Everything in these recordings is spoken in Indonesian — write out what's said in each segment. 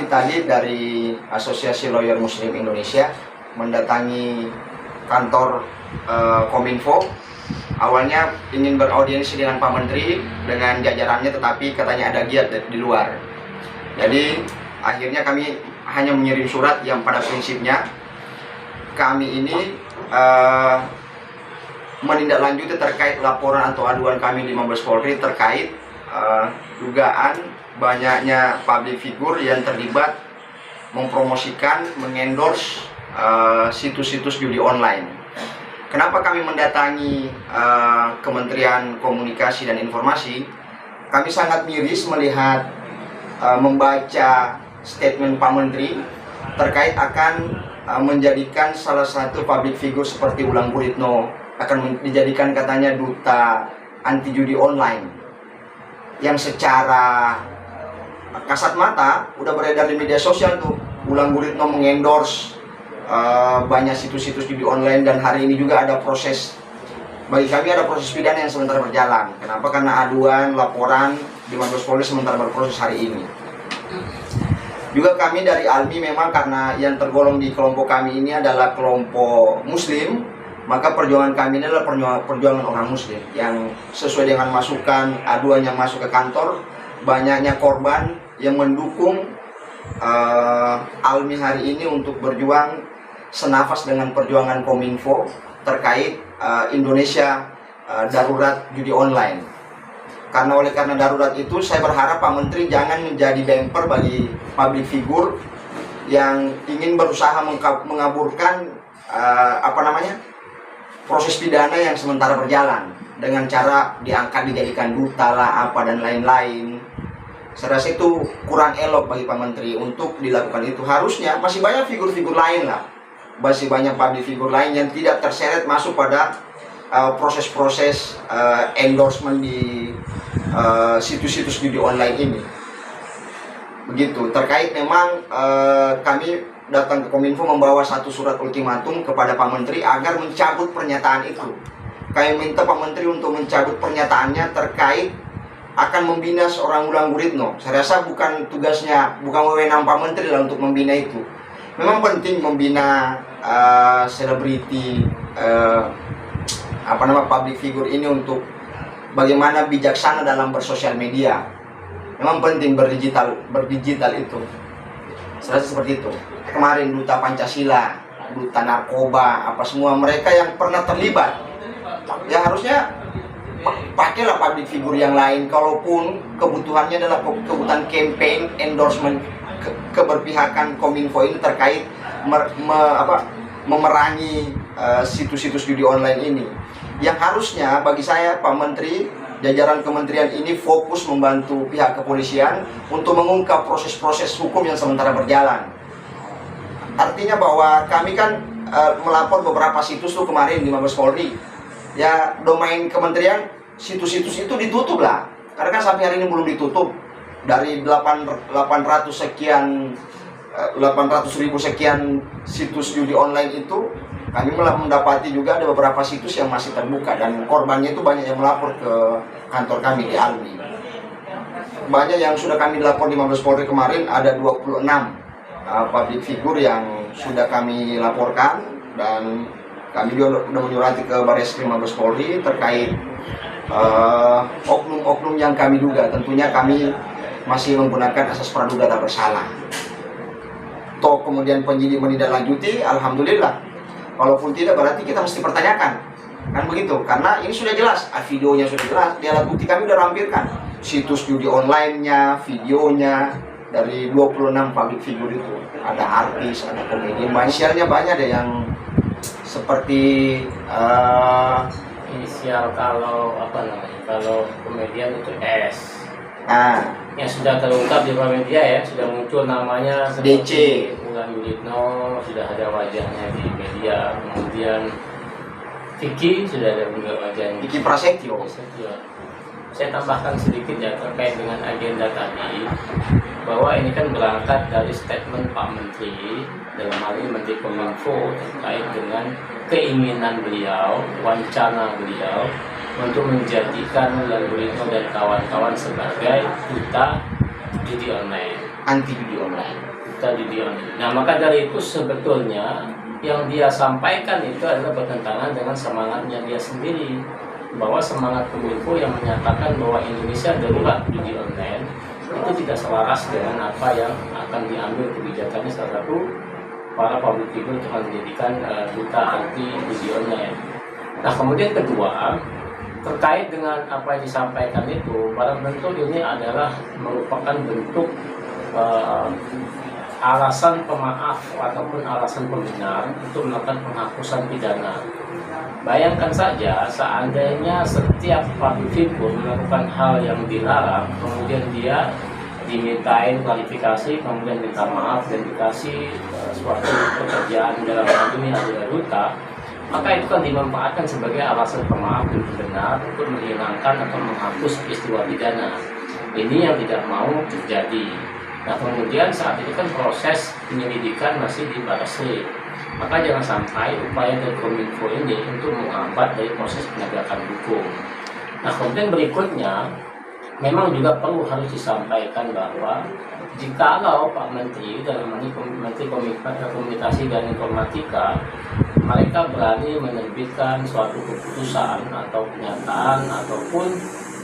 kami tadi dari Asosiasi Lawyer Muslim Indonesia mendatangi kantor Kominfo. Awalnya ingin beraudiensi dengan Pak Menteri dengan jajarannya, tetapi katanya ada giat di luar. Jadi akhirnya kami hanya mengirim surat yang pada prinsipnya kami ini menindaklanjuti terkait laporan atau aduan kami di Mabes Polri terkait dugaan banyaknya public figure yang terlibat mempromosikan, mengendorse situs-situs judi online. Kenapa kami mendatangi Kementerian Komunikasi dan Informasi? Kami sangat miris melihat membaca statement Pak Menteri terkait akan menjadikan salah satu public figure seperti Wulan Guritno akan dijadikan katanya duta anti judi online, yang secara kasat mata udah beredar di media sosial tuh. Wulan Guritno mengendorse banyak situs-situs judi online, dan hari ini juga ada proses, bagi kami ada proses pidana yang sementara berjalan. Kenapa? Karena aduan, laporan di Mabes Polri sementara berproses hari ini. Juga kami dari ALMI memang karena yang tergolong di kelompok kami ini adalah kelompok Muslim, maka perjuangan kami ini adalah perjuangan orang Muslim yang sesuai dengan masukan aduan yang masuk ke kantor. Banyaknya korban yang mendukung ALMI hari ini untuk berjuang senafas dengan perjuangan Kominfo terkait Indonesia darurat judi online. Oleh karena darurat itu, saya berharap Pak Menteri jangan menjadi bumper bagi public figure yang ingin berusaha mengaburkan proses pidana yang sementara berjalan dengan cara diangkat dijadikan duta lah apa dan lain-lain. Saya rasa itu kurang elok bagi Pak Menteri untuk dilakukan itu. Harusnya masih banyak figur-figur lain lah, masih banyak public figure lain yang tidak terseret masuk pada proses-proses endorsement di situs-situs judi online ini. Begitu. Terkait memang kami datang ke Kominfo membawa satu surat ultimatum kepada Pak Menteri agar mencabut pernyataan itu. Kami minta Pak Menteri untuk mencabut pernyataannya terkait akan membina seorang Wulan Guritno. Saya rasa bukan tugasnya, bukan wewenang Pak Menteri lah untuk membina itu. Memang penting membina selebriti, public figure ini untuk bagaimana bijaksana dalam bersosial media. Memang penting berdigital itu. Saya rasa seperti itu. Kemarin duta Pancasila, duta narkoba, apa semua mereka yang pernah terlibat, ya harusnya pakailah public figure yang lain. Kalaupun kebutuhannya adalah kebutuhan campaign endorsement keberpihakan Kominfo ini terkait memerangi situs-situs judi online ini, yang harusnya bagi saya Pak Menteri, jajaran kementerian ini fokus membantu pihak kepolisian untuk mengungkap proses-proses hukum yang sementara berjalan. Artinya bahwa kami kan melapor beberapa situs tuh kemarin di Mabes Polri. Ya, domain kementerian, situs-situs itu ditutup lah. Karena kan sampai hari ini belum ditutup. Dari 800 ribu sekian situs judi online itu, kami mendapati juga ada beberapa situs yang masih terbuka, dan korbannya itu banyak yang melapor ke kantor kami di ALMI. Banyak yang sudah kami lapor di Mabes Polri kemarin, ada 26 public figure yang sudah kami laporkan, dan kami juga sudah menyurati ke Barreskrim Mabes Polri terkait oknum-oknum yang kami duga. Tentunya kami masih menggunakan asas praduga tak bersalah. Toh kemudian penyidik menindaklanjuti, alhamdulillah. Walaupun tidak, berarti kita mesti pertanyakan, kan begitu? Karena ini sudah jelas, videonya sudah jelas, di alat bukti kami sudah rampilkan situs judi online-nya, videonya dari 26 public figure itu. Ada artis, ada komedian, inisialnya banyak deh yang seperti inisial. Kalau kalau komedian itu S. Yang sudah terungkap di media ya, sudah muncul namanya DC, Wulan Guritno, sudah ada wajahnya di media. Kemudian Vicky sudah ada juga wajahnya, Vicky Prasetyo. Saya tambahkan sedikit ya terkait dengan agenda tadi, bahwa ini kan berangkat dari statement Pak Menteri, dalam hal ini Menteri Kominfo, terkait dengan keinginan beliau, wacana beliau untuk menjadikan Wulan Guritno dan kawan-kawan sebagai duta judi online, anti judi online. berita judi online. Nah, maka dari itu sebetulnya yang dia sampaikan itu adalah bertentangan dengan semangatnya dia sendiri, bahwa semangat Kominfo yang menyatakan bahwa Indonesia darurat judi online itu tidak selaras dengan apa yang akan diambil kebijakannya. Salah satu, para public figure itu akan menjadikan duta anti judi online. Nah, kemudian kedua, terkait dengan apa yang disampaikan itu, barang tentu ini adalah merupakan bentuk alasan pemaaf ataupun alasan pembenar untuk melakukan penghapusan pidana. Bayangkan saja seandainya setiap public figure melakukan hal yang dilarang, kemudian dia dimintain klarifikasi, kemudian minta maaf dan dikasih suatu pekerjaan dalam hal ini adalah duta, maka itu kan dimanfaatkan sebagai alasan pemaaf dan pembenar untuk menghilangkan atau menghapus peristiwa pidana. Ini yang tidak mau terjadi. Nah, kemudian saat ini kan proses penyelidikan masih dibatasi, maka jangan sampai upaya dari Kominfo ini untuk menghambat dari proses penegakan hukum. Nah, kemudian berikutnya memang juga perlu harus disampaikan bahwa jikalau Pak Menteri dalam ini Menteri Komunikasi dan Informatika mereka berani menerbitkan suatu keputusan atau pernyataan ataupun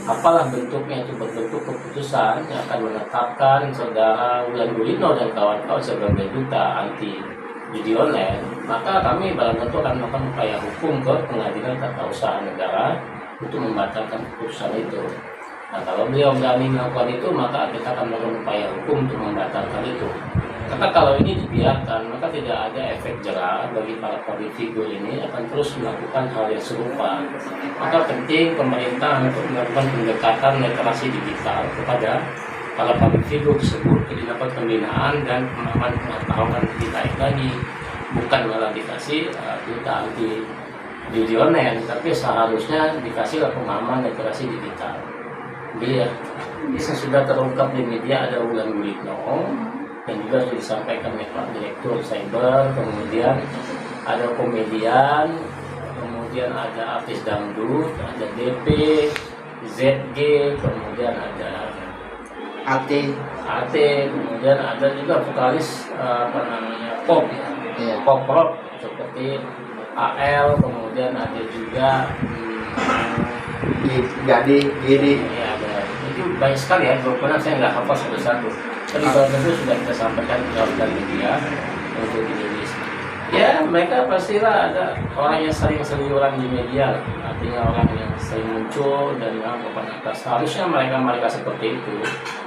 apalah bentuknya itu berbentuk keputusan yang akan menetapkan saudara Wulan Guritno dan kawan-kawan sebagai duta anti judi online, maka kami barang tentu akan melakukan upaya hukum ke Pengadilan Tata Usaha Negara untuk membatalkan keputusan itu. Nah, kalau beliau berani melakukan itu, maka kita akan melakukan upaya hukum untuk membatalkan itu. Karena kalau ini dibiarkan, maka tidak ada efek jera bagi para public figure ini akan terus melakukan hal yang serupa. Maka penting pemerintah untuk melakukan pendekatan literasi digital kepada para public figure tersebut untuk didapat pembinaan dan pemahaman pengetahuan lebih baik lagi. Bukan malah dikasih duta anti judi online, tapi seharusnya dikasihlah pemahaman literasi digital. Dia sudah terungkap di media ada Wulan Guritno dan juga sudah disampaikan oleh Pak Direktur Cyber, kemudian ada komedian, kemudian ada artis dangdut, ada DP, ZG, kemudian ada AT, kemudian ada juga vokalis pop, pop rock seperti AL, kemudian ada juga Gede. Ya, itu banyak sekali ya, benar saya nggak hafal satu-satu. Tapi kalau itu sudah kita sampaikan dari media untuk dirilis. Ya, mereka pastilah ada orang yang sering seliuran di media, artinya orang yang sering muncul dan yang papan atas. Harusnya mereka seperti itu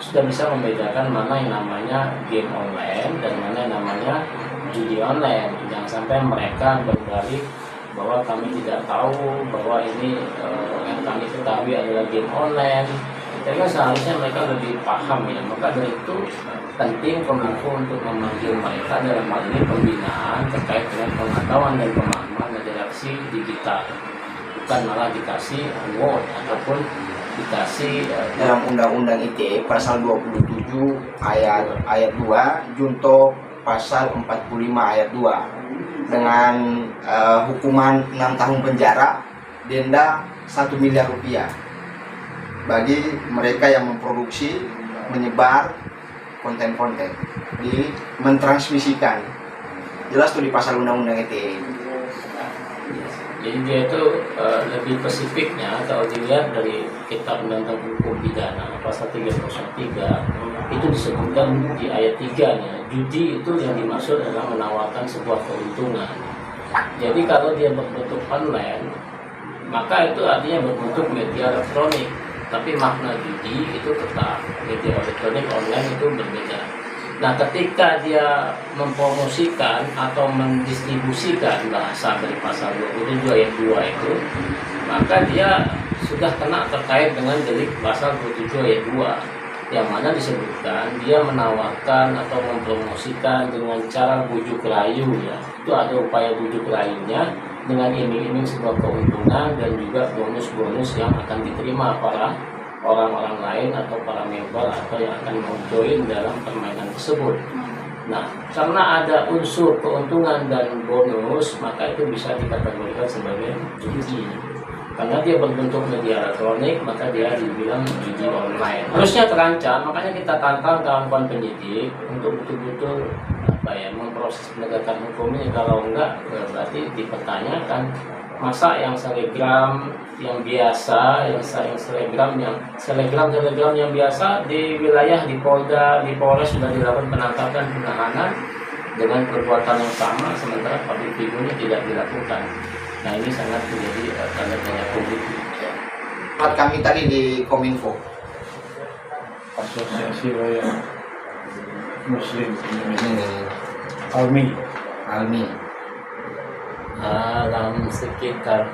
sudah bisa membedakan mana yang namanya game online dan mana yang namanya judi online. Jangan sampai mereka berbalik bahwa kami tidak tahu bahwa ini yang kami ketahui adalah game online. Jadi kan seharusnya mereka lebih paham ya. Maka dari itu penting Kominfo untuk memanggil mereka dalam hal ini pembinaan terkait dengan pengetahuan dan pemahaman redaksi digital, bukan malah dikasih award ataupun dikasih dalam Undang-Undang ITE pasal 27 ayat 2 junto pasal 45 ayat 2 dengan hukuman 6 tahun penjara, denda 1 miliar rupiah bagi mereka yang memproduksi, menyebar konten-konten, mentransmisikan. Jelas tuh di pasal Undang-Undang ITE. Jadi dia itu lebih spesifiknya kalau dilihat dari Kitab Undang-Undang Hukum Pidana pasal 303 itu disebutkan di ayat 3-nya, judi itu yang dimaksud adalah menawarkan sebuah keuntungan. Jadi kalau dia berbentuk online, maka itu artinya berbentuk media elektronik. Tapi makna judi itu tetap media elektronik online itu berbeda. Nah, ketika dia mempromosikan atau mendistribusikan bahasa dari pasal 27 ayat 2 itu, maka dia sudah kena terkait dengan delik pasal 27 ayat 2, yang mana disebutkan dia menawarkan atau mempromosikan dengan cara bujuk rayu ya. Itu ada upaya bujuk rayunya dengan iming-iming sebuah keuntungan dan juga bonus-bonus yang akan diterima para orang-orang lain atau para member atau yang akan mau join dalam permainan tersebut. Nah, karena ada unsur keuntungan dan bonus, maka itu bisa dikategorikan sebagai judi. Karena dia berbentuk media elektronik, maka dia dibilang judi online. Harusnya terancam, makanya kita tantang kawan-kawan penyidik untuk betul-betul memproses penegakan hukum ini. Kalau enggak, berarti dipertanyakan masa yang selebgram yang biasa, yang selebgram yang biasa di wilayah di Polda, di Polres sudah dilakukan penangkapan penahanan dengan perbuatan yang sama, sementara public figure-nya tidak dilakukan. Nah ini sangat menjadi tanda tanya publik. Tempat kami tadi di Kominfo. Asosiasi Rakyat Muslim Indonesia. Ini Almi. Almi. Dalam sekitar